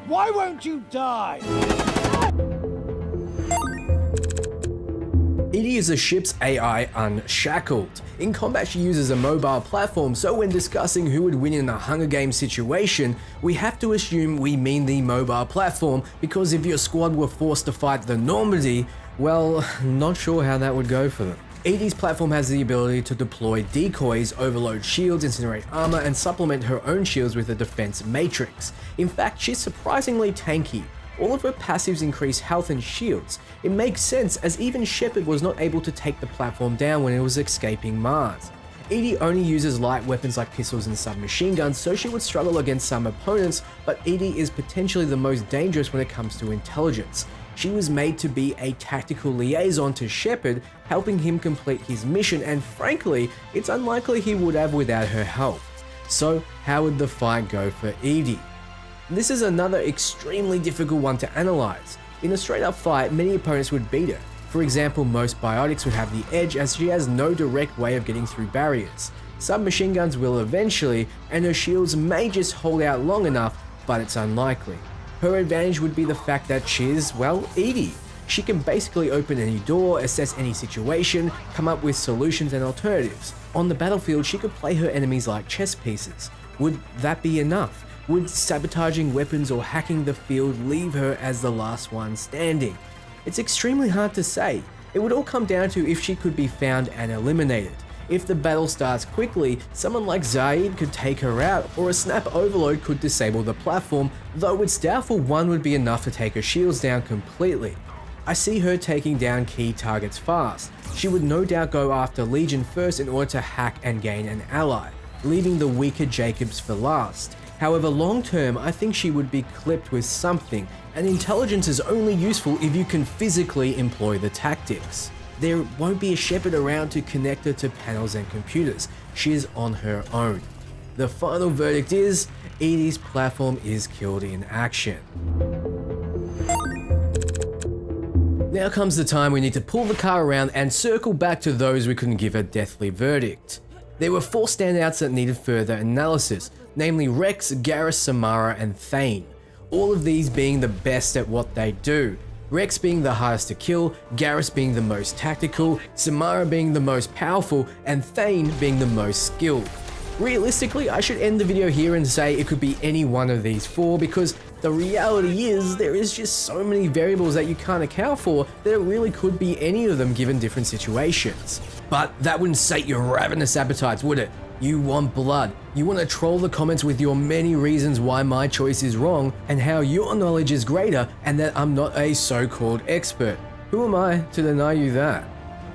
[SPEAKER 4] Why won't you die?
[SPEAKER 1] EDI is a ship's AI unshackled. In combat she uses a mobile platform, so when discussing who would win in a Hunger Games situation, we have to assume we mean the mobile platform, because if your squad were forced to fight the Normandy, well, not sure how that would go for them. EDI's platform has the ability to deploy decoys, overload shields, incinerate armor, and supplement her own shields with a defense matrix. In fact, she's surprisingly tanky. All of her passives increase health and shields. It makes sense, as even Shepard was not able to take the platform down when it was escaping Mars. EDI only uses light weapons like pistols and submachine guns, so she would struggle against some opponents, but EDI is potentially the most dangerous when it comes to intelligence. She was made to be a tactical liaison to Shepard, helping him complete his mission, and frankly, it's unlikely he would have without her help. So how would the fight go for EDI? This is another extremely difficult one to analyze. In a straight up fight, many opponents would beat her. For example, most biotics would have the edge, as she has no direct way of getting through barriers. Submachine guns will eventually, and her shields may just hold out long enough, but it's unlikely. Her advantage would be the fact that she's, well, EDI. she can basically open any door, assess any situation, come up with solutions and alternatives. On the battlefield, she could play her enemies like chess pieces. Would that be enough? Would sabotaging weapons or hacking the field leave her as the last one standing? It's extremely hard to say. It would all come down to if she could be found and eliminated. If the battle starts quickly, someone like Zaeed could take her out, or a snap overload could disable the platform, though it's doubtful one would be enough to take her shields down completely. I see her taking down key targets fast. She would no doubt go after Legion first in order to hack and gain an ally, leaving the weaker Jacobs for last. However, long term, I think she would be clipped with something, and intelligence is only useful if you can physically employ the tactics. There won't be a Shepard around to connect her to panels and computers. She is on her own. The final verdict is, EDI's platform is killed in action. Now comes the time we need to pull the car around and circle back to those we couldn't give a deathly verdict. There were 4 standouts that needed further analysis, namely Wrex, Garrus, Samara, and Thane. All of these being the best at what they do. Wrex being the hardest to kill, Garrus being the most tactical, Samara being the most powerful, and Thane being the most skilled. Realistically, I should end the video here and say it could be any one of these 4 because the reality is there is just so many variables that you can't account for that it really could be any of them given different situations. But that wouldn't sate your ravenous appetites, would it? You want blood. You want to troll the comments with your many reasons why my choice is wrong and how your knowledge is greater and that I'm not a so-called expert. Who am I to deny you that?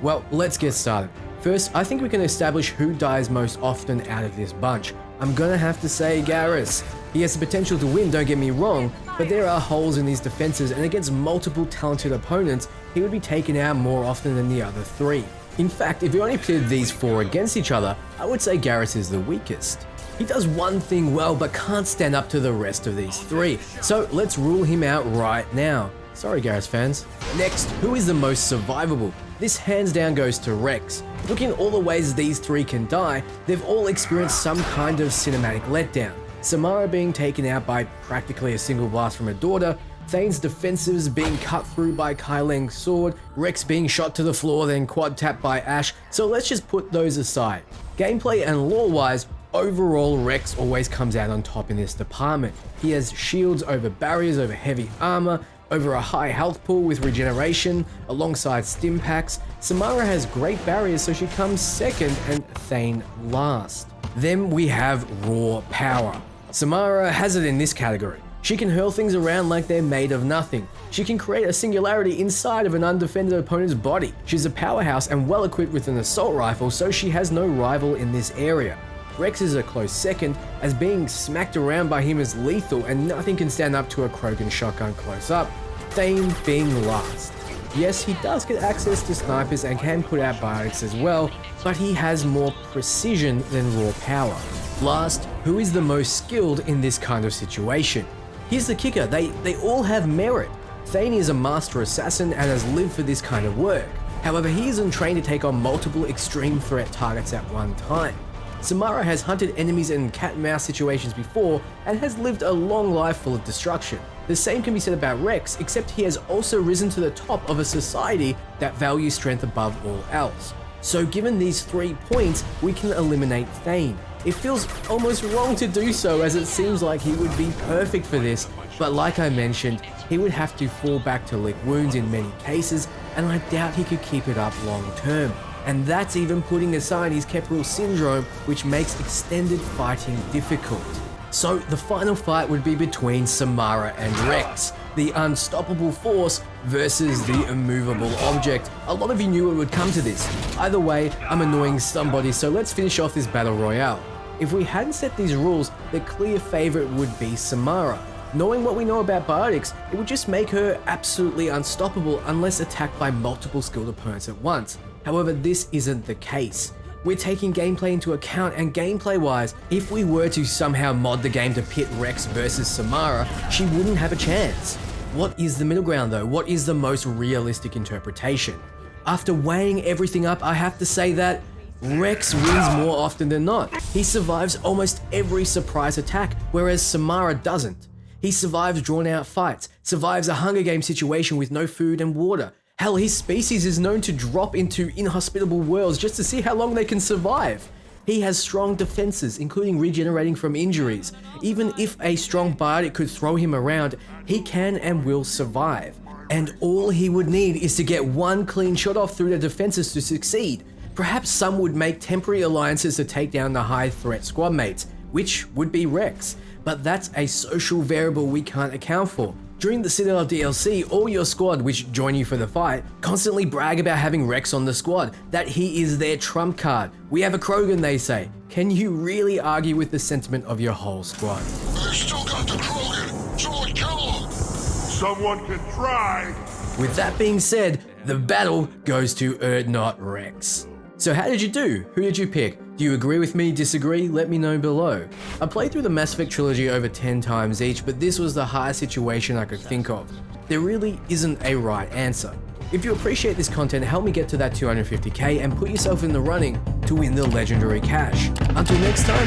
[SPEAKER 1] Well, let's get started. First, I think we can establish who dies most often out of this bunch. I'm gonna have to say Garrus. He has the potential to win, don't get me wrong, but there are holes in his defenses and against multiple talented opponents, he would be taken out more often than the other 3. In fact, if you only pitted these 4 against each other, I would say Garrus is the weakest. He does one thing well but can't stand up to the rest of these 3, so let's rule him out right now. Sorry Garrus fans. Next, who is the most survivable? This hands down goes to Wrex. Looking at all the ways these 3 can die, they've all experienced some kind of cinematic letdown. Samara being taken out by practically a single blast from her daughter, Thane's defensives being cut through by Kaidan's sword, Wrex being shot to the floor then quad tapped by Ash, so let's just put those aside. Gameplay and lore-wise, overall Wrex always comes out on top in this department. He has shields over barriers, over heavy armor, over a high health pool with regeneration, alongside stim packs. Samara has great barriers so she comes second and Thane last. Then we have raw power. Samara has it in this category. She can hurl things around like they're made of nothing. She can create a singularity inside of an undefended opponent's body. She's a powerhouse and well equipped with an assault rifle, so she has no rival in this area. Wrex is a close second, as being smacked around by him is lethal and nothing can stand up to a Krogan shotgun close up. Thane being last. Yes, he does get access to snipers and can put out biotics as well, but he has more precision than raw power. Last, who is the most skilled in this kind of situation? Here's the kicker, they all have merit. Thane is a master assassin and has lived for this kind of work. However, he isn't trained to take on multiple extreme threat targets at one time. Samara has hunted enemies in cat and mouse situations before and has lived a long life full of destruction. The same can be said about Wrex, except he has also risen to the top of a society that values strength above all else. So given these 3 points, we can eliminate Thane. It feels almost wrong to do so as it seems like he would be perfect for this, but like I mentioned, he would have to fall back to lick wounds in many cases, and I doubt he could keep it up long term. And that's even putting aside his Keppel syndrome, which makes extended fighting difficult. So the final fight would be between Samara and Wrex, the unstoppable force versus the immovable object. A lot of you knew it would come to this. Either way, I'm annoying somebody, so let's finish off this battle royale. If we hadn't set these rules, the clear favorite would be Samara. Knowing what we know about biotics, it would just make her absolutely unstoppable unless attacked by multiple skilled opponents at once. However, this isn't the case. We're taking gameplay into account, and gameplay-wise, if we were to somehow mod the game to pit Wrex versus Samara, she wouldn't have a chance. What is the middle ground though? What is the most realistic interpretation? After weighing everything up, I have to say that Wrex wins more often than not. He survives almost every surprise attack, whereas Samara doesn't. He survives drawn-out fights, survives a Hunger Games situation with no food and water. Hell, his species is known to drop into inhospitable worlds just to see how long they can survive. He has strong defenses, including regenerating from injuries. Even if a strong biotic could throw him around, he can and will survive. And all he would need is to get one clean shot off through the defenses to succeed. Perhaps some would make temporary alliances to take down the high threat squad mates, which would be Wrex. But that's a social variable we can't account for. During the Citadel DLC, all your squad which join you for the fight constantly brag about having Wrex on the squad, that he is their trump card. We have a Krogan, they say. Can you really argue with the sentiment of your whole squad?
[SPEAKER 3] They still got the Krogan, so it kill them. Someone can try.
[SPEAKER 1] With that being said, the battle goes to not Wrex. So how did you do? Who did you pick? Do you agree with me, disagree? Let me know below. I played through the Mass Effect Trilogy over 10 times each, but this was the hardest situation I could think of. There really isn't a right answer. If you appreciate this content, help me get to that 250k and put yourself in the running to win the legendary cash. Until next time,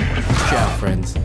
[SPEAKER 1] ciao friends.